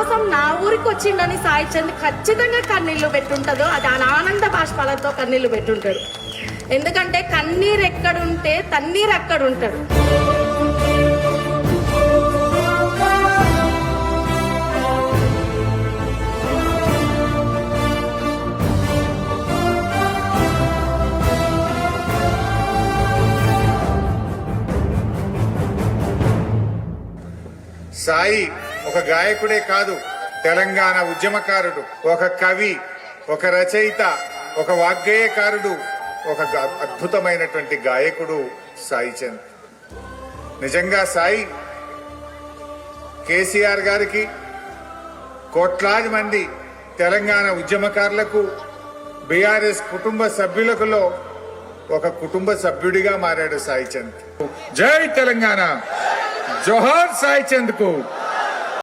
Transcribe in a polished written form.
కోసం నా ఊరికి వచ్చిండని సాయి చంద్ ఖచ్చితంగా కన్నీళ్లు పెట్టుంటదో అది ఆనంద బాష్పాలతో కన్నీళ్లు పెట్టుంటాడు. ఎందుకంటే కన్నీరు ఎక్కడుంటే తన్నీరు అక్కడ ఉంటాడు. సాయి ఒక గాయకుడే కాదు, తెలంగాణ ఉద్యమకారుడు, ఒక కవి, ఒక రచయిత, ఒక వాగ్గేయకారుడు, ఒక అద్భుతమైనటువంటి గాయకుడు సాయి చంద్. నిజంగా సాయి కేసీఆర్ గారికి, కోట్లాది మంది తెలంగాణ ఉద్యమకారులకు, బీఆర్ఎస్ కుటుంబ సభ్యులకులో ఒక కుటుంబ సభ్యుడిగా మారాడు సాయి చంద్. జై తెలంగాణ, జోహార్ సాయి చంద్ కు.